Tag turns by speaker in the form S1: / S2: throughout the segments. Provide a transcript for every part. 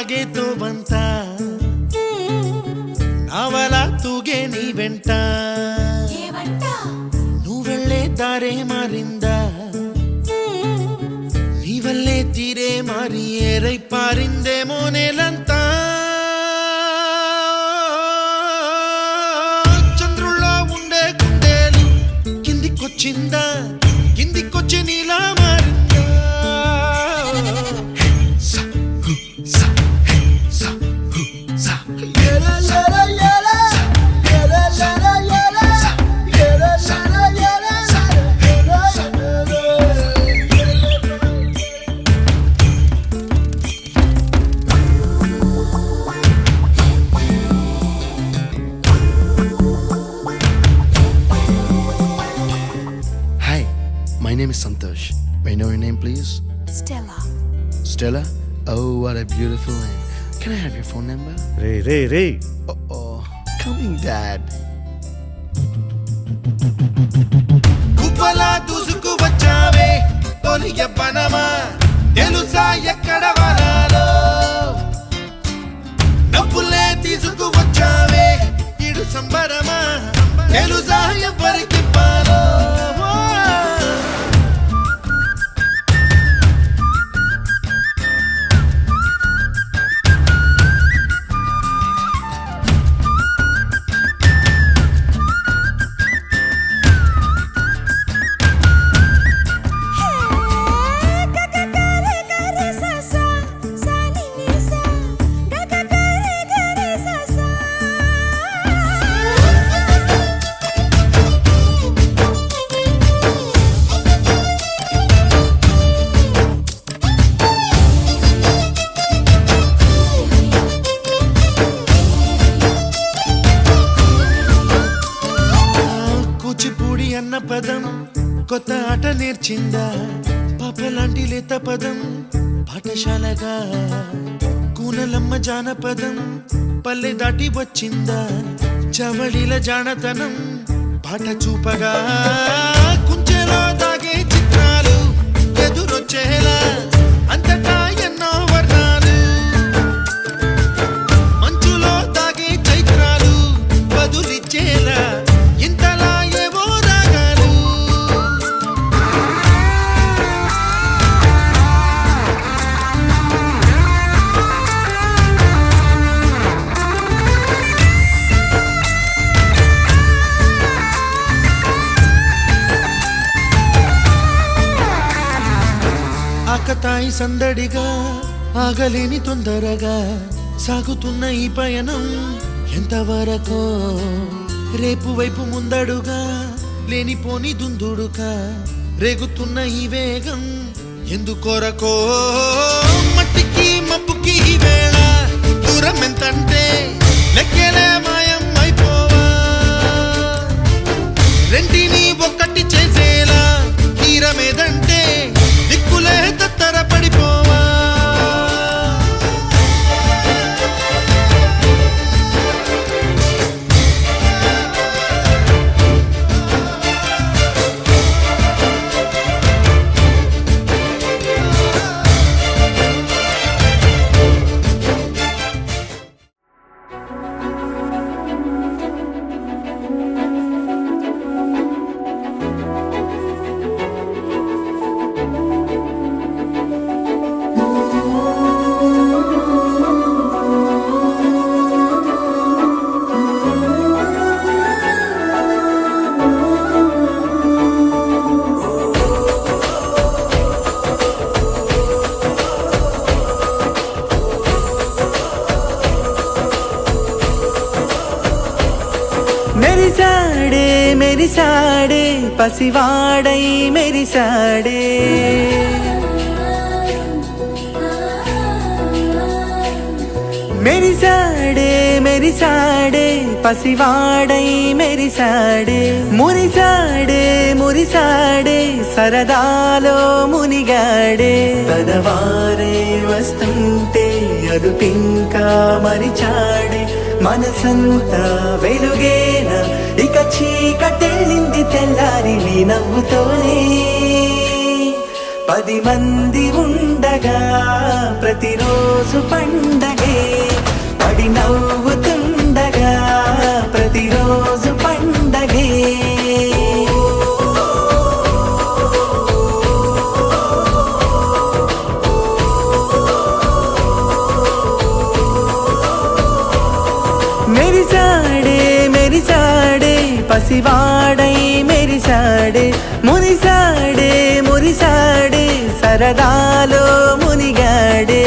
S1: ಸಾಗೆ ತೋಬಂತ ನಾವಲ ತೂಗೆ ನೀ వెంట నువ్వెళ్ళే దారే మారింద నీవల్లే తీరే మారి ఏరై పారిందేమో నేలంతా చంద్రుల్లో ఉండే గుండెలు కిందికొచ్చిందా కిందికొచ్చి నీలా మారిందా
S2: My name is Santosh. May I know your name, please?
S3: Stella.
S2: Stella? Oh, what a beautiful name. Can I have your phone number?
S4: Ray.
S2: Oh, coming, Dad.
S1: కుప్పలా దూసుకు వచ్చావే తొలి యవ్వనమా తెలుసా ఎక్కడ వనాలో నవ్వులే తీసుకు వచ్చావే ఇడు సంబరమా తెలుసా ఎవరికి పాలో కూచిపూడి అన్న పదం కొత్త ఆట నేర్చిందా పాపలాంటి లేత పదం పాఠశాలగా కూనలమ్మ జానపదం పల్లె దాటి వచ్చిందా చవళిల జానతనం పాట చూపగా కుంచెలో దాగే చిత్రాలు ఎదురొచ్చేలా అంతటా ఎన్నో వర్ణాలు మంచులో దాగే చైత్రాలు బదులిచ్చేలా ఇంతలా ఏవో రాగాలు ఆకతాయి సందడిగా ఆగలేని తొందరగా సాగుతున్న ఈ పయనం ఎంతవరకో రేపు వైపు ముందడుగా లేనిపోని దుందుడుగా రేగుతున్న ఈ వేగం ఎందుకొరకో మట్టికి మబ్బుకి ఈ వేళ దూరం ఎంతంటే లెక్కలే మాయం అయిపోవా రెంటిని ఒక్కటి చేసేలా తీరమేదంటే దిక్కులే తత్తర పడిపోవా
S5: మెరిసాడే పసివాడై మెరిసాడే మెరిసాడే పసివాడై మెరిసాడే మురిసాడే సరదాలో మునిగాడే తనవారే వస్తుంటే అదుపింకా మరిచాడే మనసంతా వెలుగేన ఇక చీకటెళ్ళింది తెల్లారి నీ నవ్వుతోనే 10 మంది ఉండగా ప్రతిరోజు పండగే పడి నవ్వుతుండగా ప్రతిరోజు పండగే మెరిసాడే మెరిసాడే పసివాడై మెరిసాడే మురిసాడే మురిసాడే సరదాలో మునిగాడే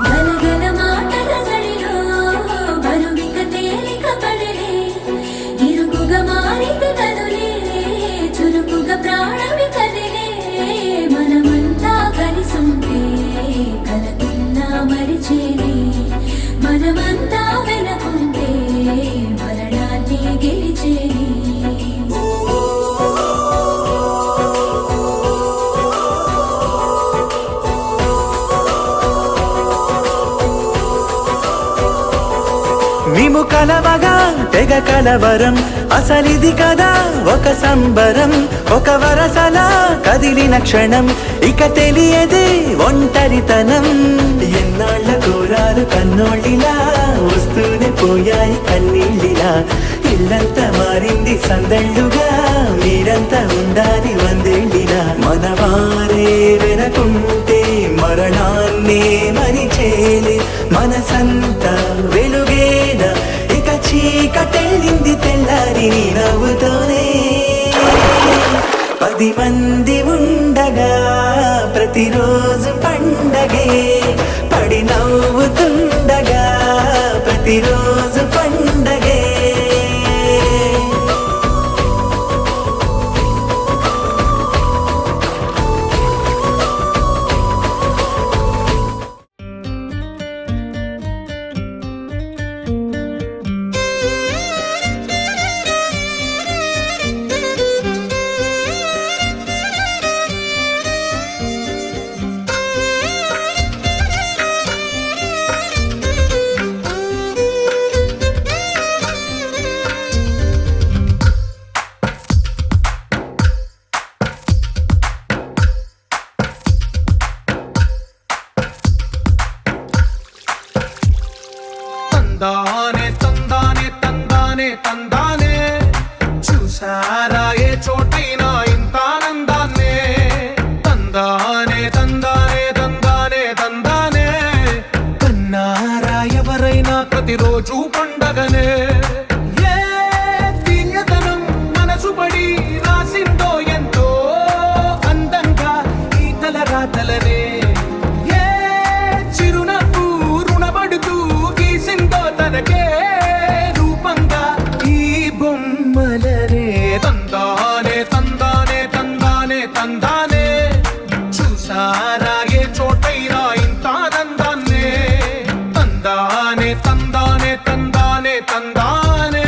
S3: గలగల మాటల జడిలో బరువిక తేలిక పడలే ఇరుకుగా మారితే కదులే చురుకుగా ప్రాణమి కదిలే మనమంతా కలిసుంటే కలకున్నా మరిచేనే మనమంతా వెనకుంటే మరణాన్ని గెలిచేనే
S5: మేము కలవగా తెగ కలవరం అసలిది కదా ఒక సంబరం ఒక వరసలా కదిలిన క్షణం ఇక తెలియదే ఒంటరితనం ఎన్నాళ్ళ కోరాలు కన్నోళ్ళిలా వస్తూనే పోయాయి కన్నీళ్ళిలా ఇల్లంతా మారింది సందళ్ళుగా మీరంతా ఉండాలి వందేళ్ళిలా మనవారే వెనకుంటే మరణాన్నే మరిచేలే మనసంతా వెలుగేనా ఇక చీకటెళ్ళింది తెల్లారి నీ నవ్వుతోనే 10 మంది ఉండగా ప్రతిరోజు పండగే పడి నవ్వుతుండగా ప్రతిరోజు పండగే
S1: తందానే తందానే తందానే తందానే చూసారా ఏ చోటైనా ఇంత ఆనందాన్నే తందానే తందానే తందానే తందానే కన్నారా ఎవరైనా ప్రతిరోజు పండగనే ఏ తీయదనం మనసు పడి రాసిందో ఎంతో అందంగా ఈ తల రాతలనే ఏ చిరునవ్వు రుణపడుతూ గీసిందో తనకే రూపంగా ఈ బొమ్మలనే తందానే తందానే తందానే తందానే చూసారా ఏ చోటైనా ఇంత ఆనందాన్నే తందానే తందానే తందానే తందానే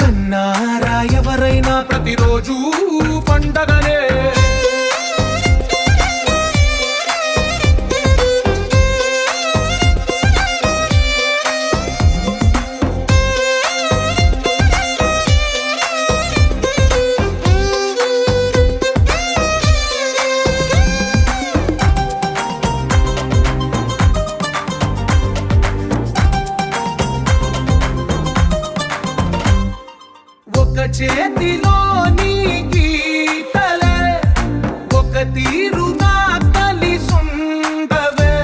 S1: కన్నారా ఎవరైనా ప్రతిరోజు పండగనే ఒక చేతిలో నీ గీతలే ఒక తీరుగా కలిసుండవే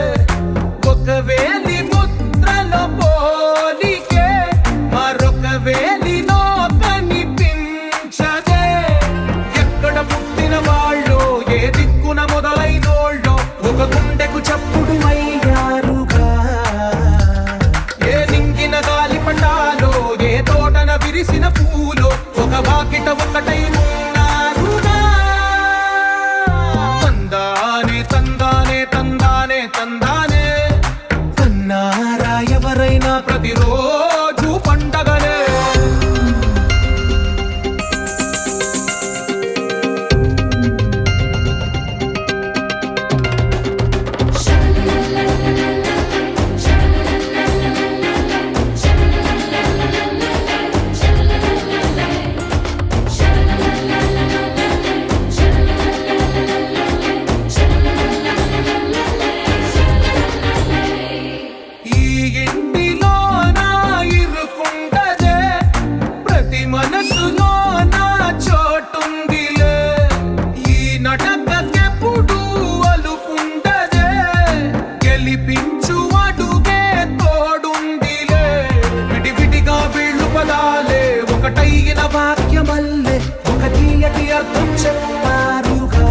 S1: ఒక వేలి ముద్రలో పోలికే మరొక వేలిలో కనిపించదే ఎక్కడ పుట్టిన వాళ్ళు ఏ దిక్కున మొదలైనోళ్ళో ఒక గుండెకు చప్పుడు అయ్యారుగా ఏ నింగిన గాలి పండాలో ఏ తోటన విరిసిన పూలో ఒక వాకిట ఒకటై ఉన్నారుగా తందానే తందానే తందానే తందానే కన్నారా ఎవరైనా ప్రతిరోజు పండగనే అర్థం చెప్పారుగా.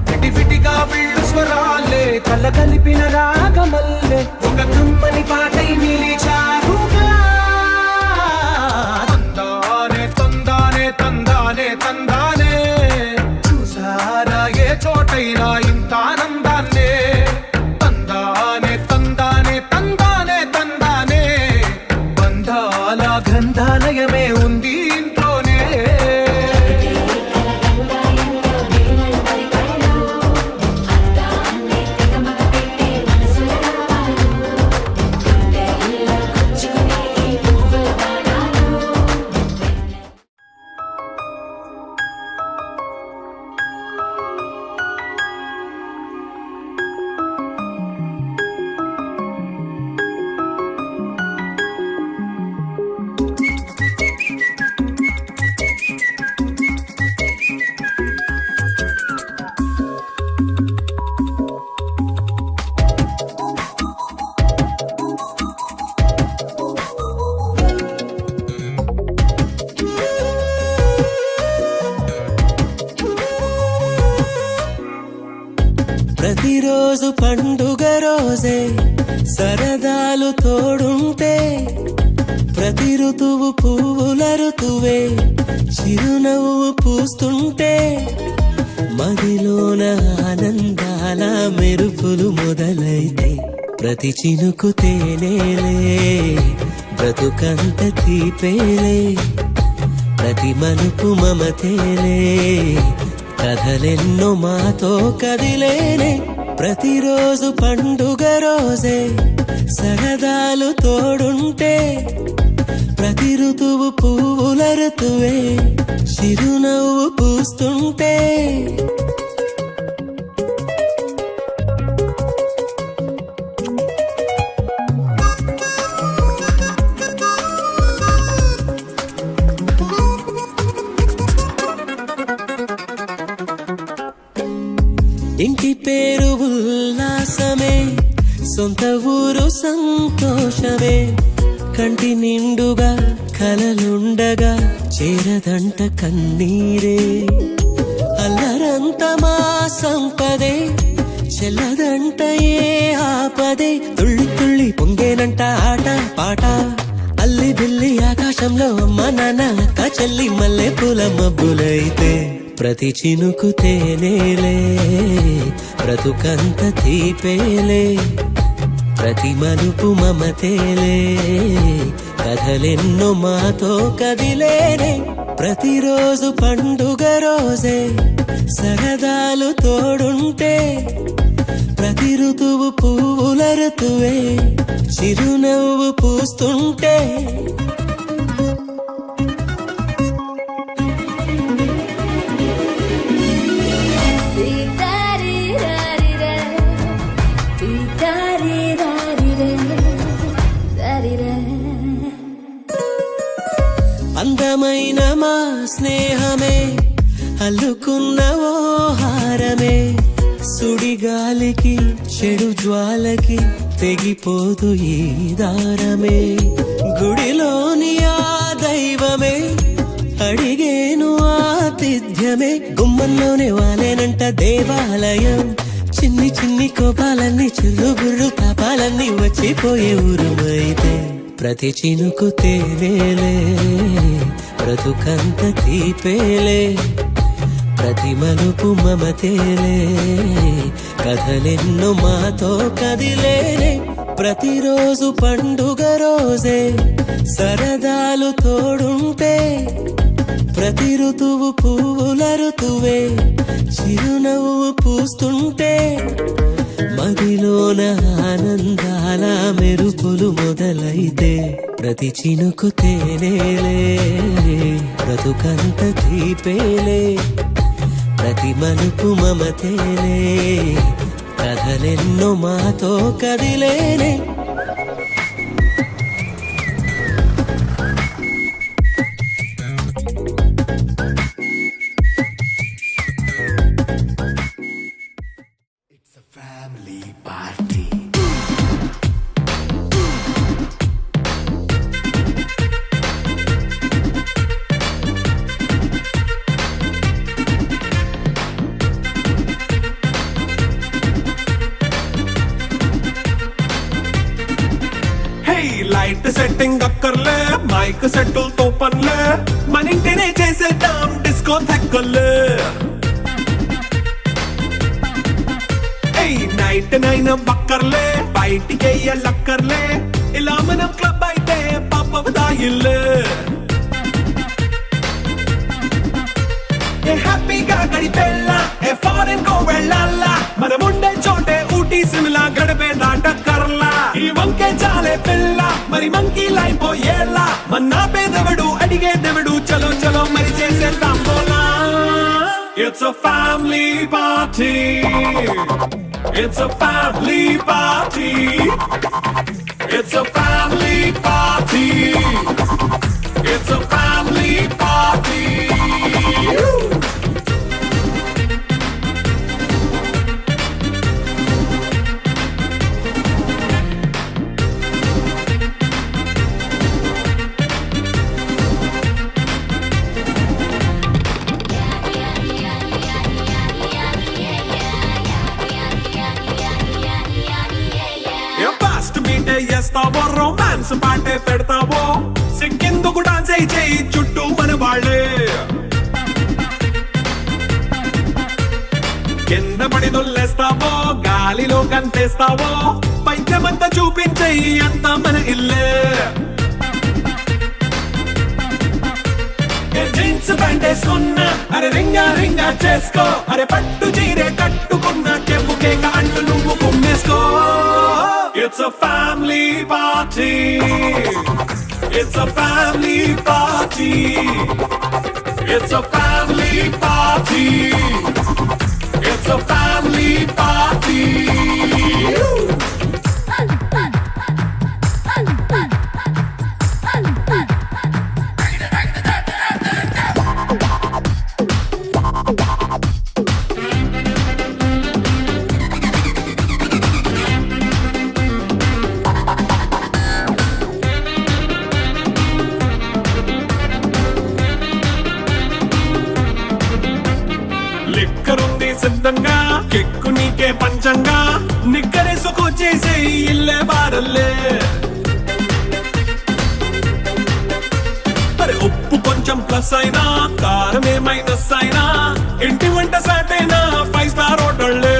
S1: విటివిటిగా వీళ్ళు స్వరాలే కలగలిపిన రాగమల్లే ఒక కమ్మని పాటై నిలిచారుగా. తందానే తందానే తందానే తందానే, చూసారా ఏ చోటైనా ఇంత ఆనందాన్నే. తందానే తందానే తందానే తందానే, బంధాల గ్రంథాలయమే ఉంది ఇంట్లోనే.
S5: ప్రతిరోజు పండుగ రోజే సరదాలు తోడుంటే, ప్రతి ఋతువు పువ్వుల ఋతువే చిరునవ్వు పూస్తుంటే, మదిలోన ఆనందాల మెరుపులు మొదలైతే, ప్రతి చినుకు తేనేలే బ్రతుకంత తీపేలే, ప్రతి మలుపు మమతేలే కథలెన్నో మాతో కదిలేనే. ప్రతిరోజు పండుగ రోజే సరదాలు తోడుంటే, ప్రతి ఋతువు పువ్వుల ఋతువే చిరునవ్వు పూస్తుంటే, ఇంటి పేరు ఉల్లాసమే, సొంత ఊరు సంతోషమే, కంటి నిండుగా కలలుండగా చేరదంట కన్నీరే. అల్లరంత మా సంపదే చెల్లదంట ఏ ఆపదే, తుళ్ళి తుళ్ళి పొంగేనంట ఆట పాట, అల్లి బిల్లి ఆకాశంలో అమ్మ నాన్న అక్క చెల్లి మల్లె పూల మబ్బులైతే, ప్రతి చినుకు తేనేలే బ్రతుకంత తీపేలే, ప్రతి మలుపు మమతేలే కథలెన్నో మాతో కదిలేనే. ప్రతిరోజు పండుగ రోజే సరదాలు తోడుంటే, ప్రతి ఋతువు పువ్వుల ఋతువే చిరునవ్వు పూస్తుంటే, అందమైన మా స్నేహమే అల్లుకున్న ఓ హారమే, సుడిగాలికి చెడు జ్వాలకి తెగిపోదు ఈ దారమే. గుడిలోని ఆ దైవమే అడిగేను ఆతిథ్యమే, గుమ్మంలోనే వాలేనంట దేవాలయం, చిన్ని చిన్ని కోపాలన్నీ చిల్లు బుర్రు తాపాలన్నీ వచ్చిపోయే ఊరుమైతే, ప్రతి చినుకు తేనేలే బ్రతుకంత తీపేలే, ప్రతి మలుపు మమతేలే కథలెన్నో మాతో కదిలేనే. ప్రతిరోజు పండుగ రోజే సరదాలు తోడుంటే, ప్రతి ఋతువు పువ్వుల ఋతువే చిరునవ్వు పూస్తుంటే, మదిలోన ఆనందాల మెరుపులు మొదలైతే, ప్రతి చినుకు తేనేలే బ్రతుకంత తీపేలే, ప్రతి మలుపు మమతేలే కథలెన్నో మాతో కదిలేనే.
S4: లైట్ సెట్టింగ్ అక్కర్లే, మైక్ సెట్టులతో పనులే, మన ఇంటినే చేసేద్దాం డిస్కో థెక్కలే. నైట్ నైన్ బక్కర్లే, బయటికి లక్కర్లే, ఇలా మనం క్లబ్ అయితే పాపదాయిల్లే. హ్యాపీగా గడిపెళ్ళా, ఫారెన్ కో వెళ్ళాలా, మనముండే చోటే ఊటీ సిమ్లా గడిపే దాటక్కర్లా. ఈ వంకే చాలే పిల్ల, మరి మంకీ లైఫ్ పోయేలా, మన్నా పేదవడు అడిగేదెవడు, చలో చలో మరి చేసేద్దాం పోలా. It's a family party. It's a family party. It's a family party. It's a family party. Fast బీటే చేస్తావో, రొమాన్స్ పాటే పెడతావో, సిగ్గెందుకు డాన్స్ అయి చేయి చుట్టూ మన వాళ్ళే. కింద పడి దొల్లేస్తావో, గాలిలో కంటేస్తావో, పైద్యమంతా చూపించేయి అంతా మన ఇల్లే. జీన్స్ ప్యాంట్ వేసుకున్నా, అరే రింగా రింగా చేసుకో, అరే పట్టు చీరే కట్టుకున్నా, చెప్పుకే కాళ్ళు నువ్వు కుమ్మేసుకో. It's a family party. It's a family party. It's a family party. It's a family party. లిక్కరుంది సిద్ధంగా, కెక్కు నీకే పంచంగా, నిక్కరేసుకు చేసే ఇల్లే బారల్లే. అరే ఉప్పు కొంచెం ప్లస్ అయినా, కారమే మైనస్ అయినా, ఇంటి వంట సాటైనా 5 స్టార్ హోటళ్ళే.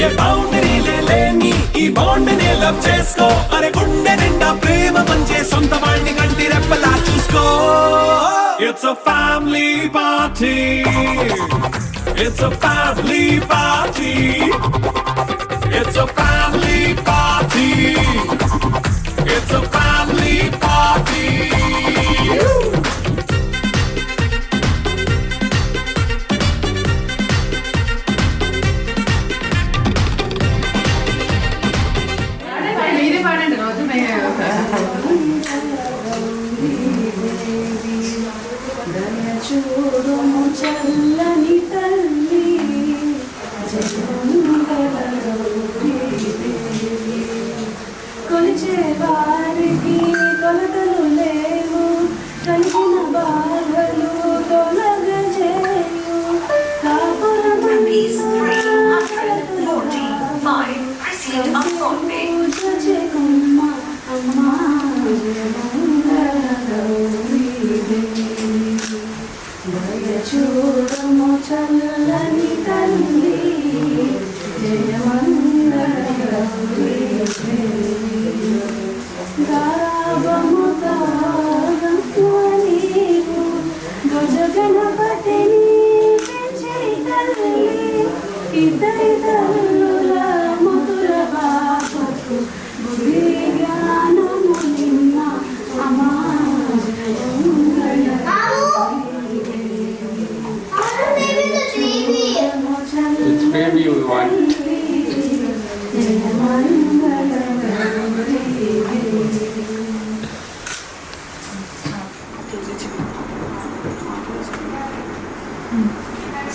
S4: ఏ బౌండరీలే లేని ఈ బాండ్ని లవ్ చేసుకో, అరే గుండె నిండా ప్రేమ పంచే సొంత వాణ్ణి కంటి రెప్పలా చూసుకో. It's a family party. It's a family party. It's a family party. It's a family party.
S3: చూడుము చల్లని తల్లి, కొలిచే వారికి కొలతలు లేవు, కలిగిన బాధలు తొలగజేయు. పూజ అమ్మా చూడము చల్లని తల్లి, గారాబముగా నీవు గజ గణపతిని పెంచే తల్లి, ఇద్దరి తల్లుల మధుర బాపకు బుద్ధి జ్ఞానము నిన్న అమా.
S6: Which baby you want?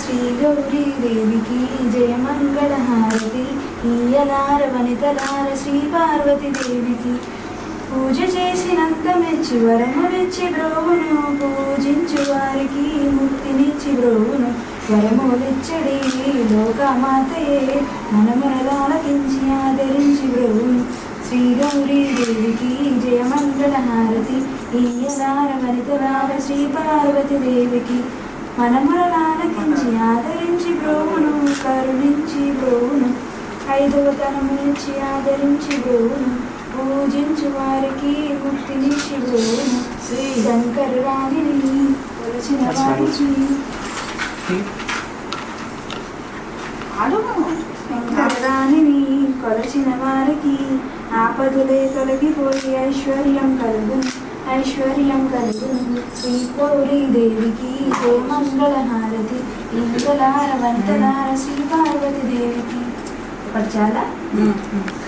S3: Shri Gauri దేవికి జయ మంగళ హారతి, ఈయలార వనితలార శ్రీ పార్వతి దేవికి. పూజ చేసినంత మెచ్చి వరము వెచ్చి బ్రోవును, పూజించు వారికి ముక్తినిచ్చి బ్రోవును. వరములిచ్చడి లోకమాతయే మనమునలాలకించి ఆదరించి బ్రోవును శ్రీ గౌరీ దేవికి జయమంగళ హారతి ఈయలార వనితలార శ్రీ పార్వతి దేవికి మనములలాలకించి ఆదరించి బ్రోవును కరుణించి బ్రోవును ఐదవ తనమునిచ్చి ఆదరించి బ్రోవును పూజించు వారికి ముక్తినిచ్చి బ్రోవును శ్రీ శంకర రాణిని కొలిచిన వారికి శంకరాణిని కొలచిన వారికి ఆపదులే తొలగిపోయి ఐశ్వర్యం కలుగును ఐశ్వర్యం కలుగును శ్రీ గౌరీ దేవికి జయమంగళ హారతి ఇంగలార వంతలార శ్రీ పార్వతి దేవికి ఇప్పుడు చాలా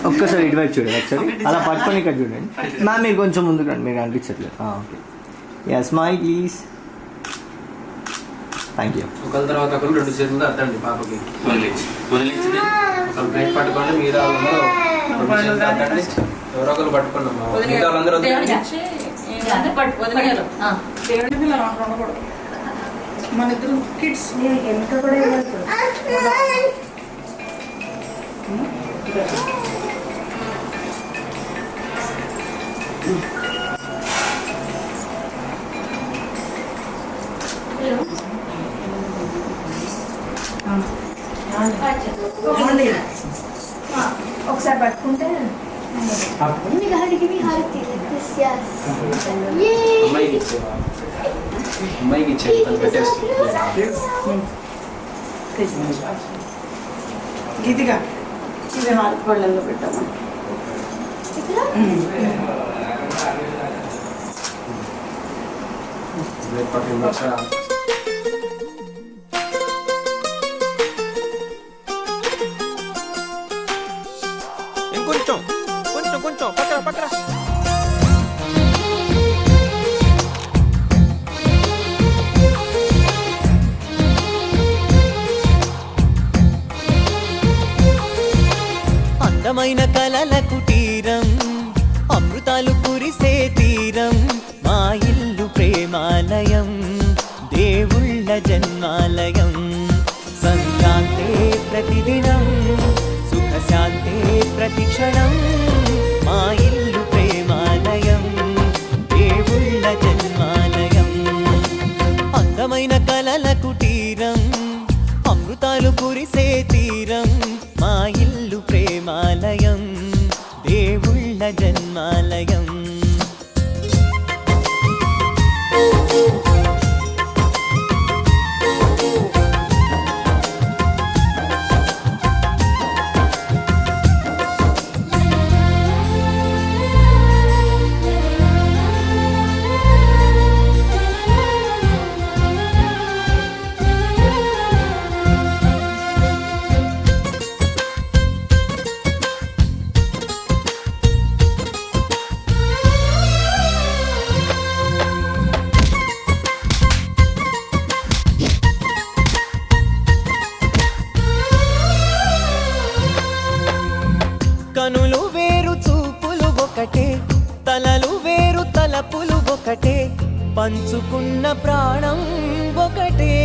S7: ఒక్కసారి ఇటువైపు చూడండి ఒకసారి అలా పట్టుకొని ఇక్కడ చూడండి మ్యామ్ మీరు కొంచెం ముందుకు రండి మీరు అనిపించట్లేదు okay yes my please thank you
S6: ఒకరి తర్వాత ఒకరు 2 చేతులు అద్దండి పాపకి ఒకరు ప్లేట్ పట్టుకోండి మీద వాళ్ళందరూ 2 చేతులు అద్దండి ఎవరో ఒకరు పట్టుకున్నాం మిగతా వాళ్ళందరూ వద్దండి
S8: మన ఇద్దరు కిడ్స్
S3: వెనుక కూడా ఇవ్వదు ఒకసారి పట్టుకుంటే
S6: అమ్మాయికి ఇచ్చే పెట్టేసి
S8: గీతిగా ఇది హారతి పళ్ళల్లో పెట్టాము
S6: ప్లేట్ పట్టుకుని
S7: ఇంకొంచెం కొంచెం కొంచెం పక్కన పక్కన
S5: అందమైన కలల కుటీరం అమృతాలు కురిసే తీరం మా ఇల్లు ప్రేమాలయం దేవుళ్ళ జన్మాలయం సంక్రాంతే ప్రతిదినం సుఖశాంతే ప్రతిక్షణం మా ఇల్లు ప్రేమాలయం దేవుళ్ళ జన్మాలయం అందమైన కలల కుటీరం అమృతాలు కురిసే తీరం మా ఇల్లు ప్రేమాలయం దేవుళ్ళ జన్మాలయం కనులు వేరు చూపులు ఒకటే తలలు వేరు తలపులు ఒకటే పంచుకున్న ప్రాణం ఒకటే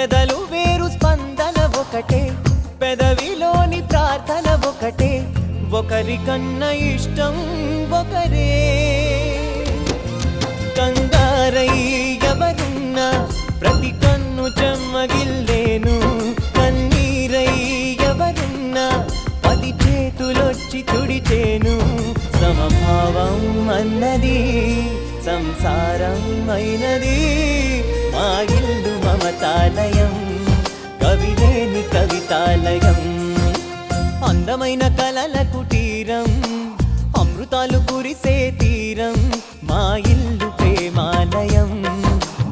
S5: ఎదలు వేరు స్పందన ఒకటే పెదవిలోని ప్రార్థన ఒకటే ఒకరికన్నా ఇష్టం ఒకరే కంగారై ఎవరున్నా ప్రతి కన్ను చెమ్మగిల్లేను కన్నీరై ఎవరున్నా 10 చేతులొచ్చి తుడిచేను సమభావం అన్నది సంసారం అయినది మా ఇల్లు మమతాలయం కవిలేని కవితాలయం అందమైన కలల కుటీరం అమృతాలు కురిసే తీరం మా ఇల్లు ప్రేమాలయం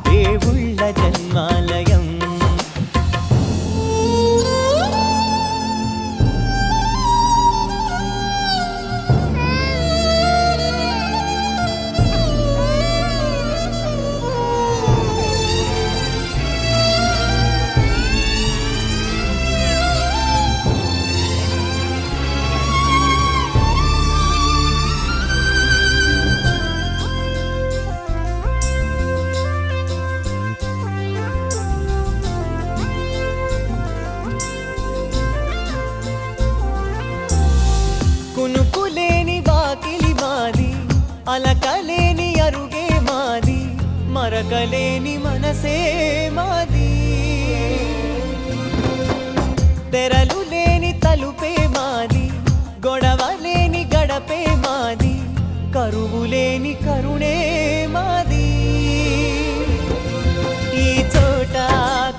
S5: దేవుళ్ళ జన్మాలయం అలకలేని అరుగే మాది, మరకలేని మనసే మాది. తెరలు లేని తలుపే మాది, గొడవ లేని గడపే మాది, కరువు లేని కరుణే మాది. ఈ చోట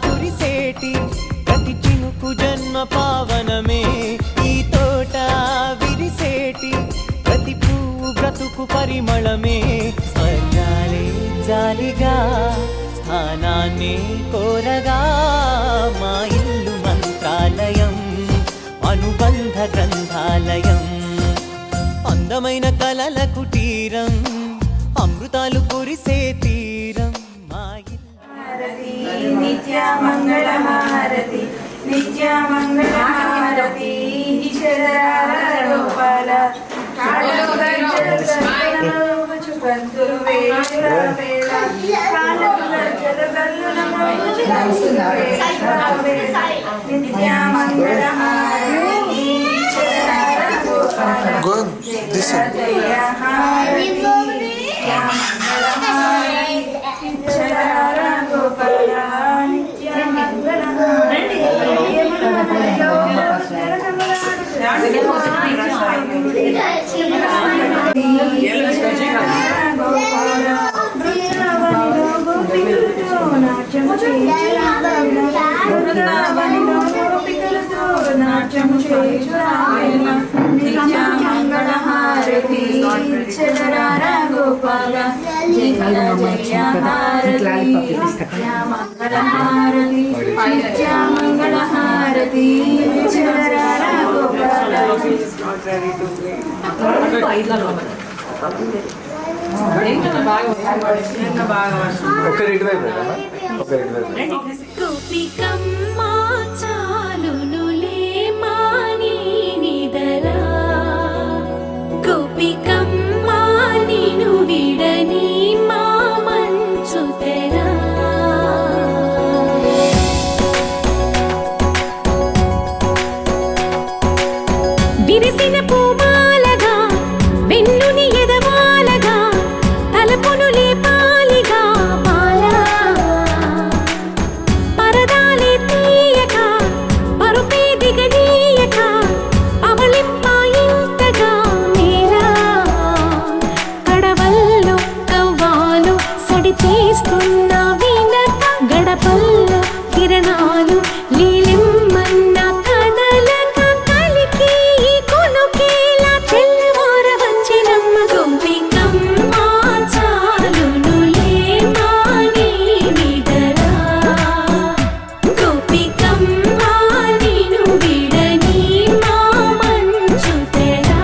S5: కురిసేటి ప్రతి చినుకు జన్మ పావనమే, ఈ తోట విరిసేటి ప్రతి పువ్వు బ్రతుకు పరిమళమే. స్వర్గాలే జాలిగా స్థానాన్ని కోరగా, మా ఇల్లు మంత్రాలయం, అనుబంధ గ్రంథాలయం, అందమైన కలల కుటీరం, అమృతాలు కురిసే తీరం మా ఇల్లు.
S3: హారతి నిత్య మంగళ హారతి, నిత్య మంగళ హారతి. గోపాల పంతులు వేళ వేళ నిత్య మంగళ హారతి. గోపాల జయ హారతి, నిత్య మంగళ హారతి. గోపాల నిత్య మంగళ హారతి. నాట్యము చేయుచురావేళ, నిత్య మంగళ హారతి. చదరారా గోపాల జయ జయ హారతి, నిత్య మంగళ హారతి, నిత్య మంగళ హారతి. చదరారా గోపాల.
S7: ఒకరి ఇటువైపు వెళ్ళామా? ఒకరి ఇటువైపు.
S9: గోపికమ్మా చాలునులే మాని నిదరా, గోపికమ్మా నిను విడని మా మంచు తెరా. విరిసిన పూమాలగా వెన్నుని ఎదవాలగా, తలపును లేపాలిగా బాలా. పరదాలే తీయక పరుపే దిగనీయక, అవలింపాయింతగా మేరా. కడవల్లో కవ్వాలు సడి చేస్తున్న వీణత, గడపల్లో కిరణాలు లీలిమ్మన్న కదలక, కలికి ఈ కొనుకేలా తెల్లవార వచ్చినమ్మ. గోపికమ్మా చాలునులే మాని నిదరా, గోపికమ్మా నిను విడని మా మంచు తెరా.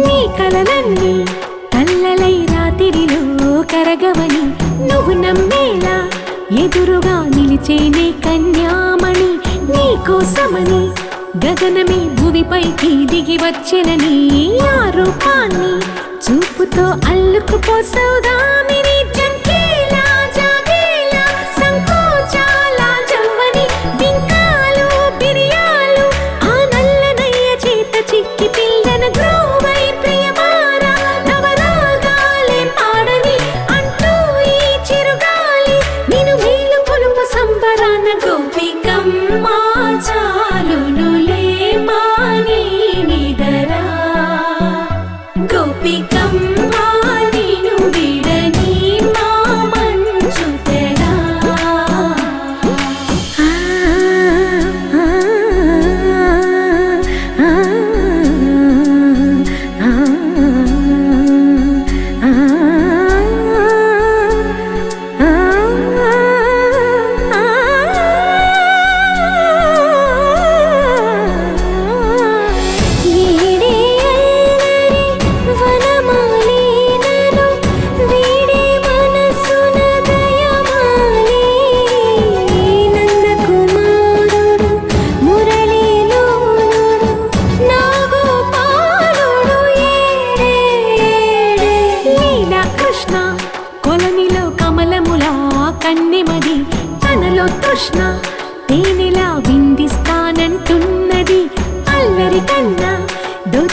S9: నీ కలలన్నీ కల్లలై రాత్రిలో కరగవని, నువ్వు నమ్మేలా ఎదురుగా నిలిచేనే కన్యామణి. నీ కోసమని గగనమే భూమిపైకి దిగి వచ్చెనని, ఆ రూపాన్ని చూపుతో అల్లుకుపోసౌదామిని. జంకేలా జాగేలా సంకోచాల జవ్వని, బింకాలు బిరియాలు ఆ నల్లనయ్య చేత చిక్కి పిల్లన గ్రోవై ప్రియమారా. నవరాగాలే పాడని అంటూ ఈ చిరుగాలి, నిను మేలు కొలుపు సంబరాన. గోపికమ్మా చాలునులే మాని నిదరా, గోపికమ్మా నిను విడని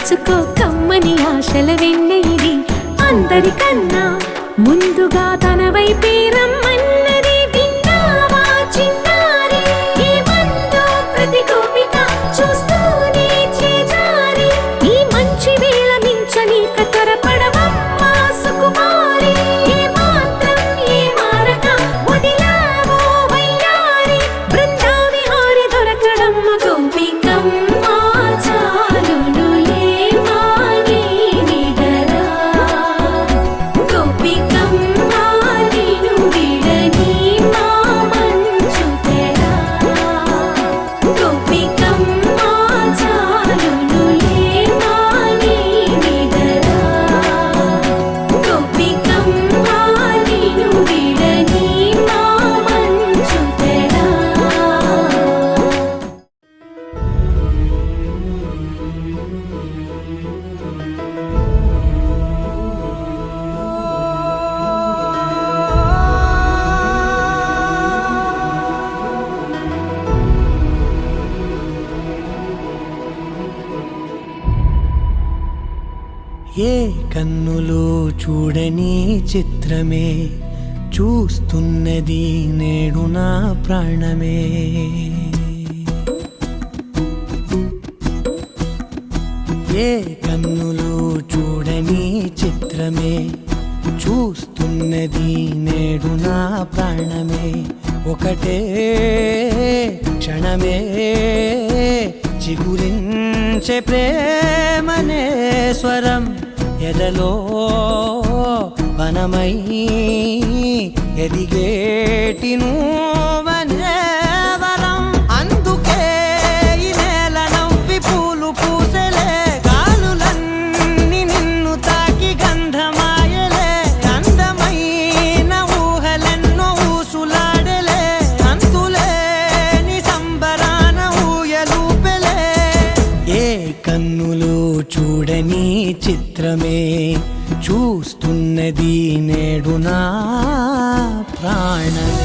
S9: తెలుసుకో కమ్మని ఆశల వెన్న ఇది అందరికన్నా ముందుగా తన వైపే రమ్మన్నది విన్నావా చిన్నారి ఏమందో ప్రతి గోపిక చూస్తూనే చేజారి ఈ మంచి వేళ మించని కతరపడవమ్మా సుకుమారి ఏ మాత్రం ఏ మారక వదిలావో వయ్యారి బృందావి హారి దొరకడమ్మ గోపికమ్మ చాలునులే మాని నిడరా గోపికమ్మ నిను విడని మా మంచు తెరా గోపికమ్మ చాలునులే మాని నిడరా గోపికమ్మ నిను విడని మా మంచు తెరా.
S5: ఏ కన్నులో చూడని చిత్రమే చూస్తున్నది నేడు నా ప్రాణమే ఏ కన్నులో చూడని చిత్రమే చూస్తున్నది నేడు నా ప్రాణమే ఒకటే క్షణమే చిగురించే ప్రేమనే స్వరం ఎదలో వనమై ఎదిగేటి నువ్వనే వరం అందుకే ఈ నేల నవ్వి పూలు పూసెలే గాలులన్నీ నిన్ను తాకి గంధమాయలే అందమైన ఊహలెన్నో ఊసులాడలే అంతులేని సంబరాన ఊయలూపెలే ఏ కన్నులో చూడని చిత్రమే చూస్తున్నది నేడు నా ప్రాణమే.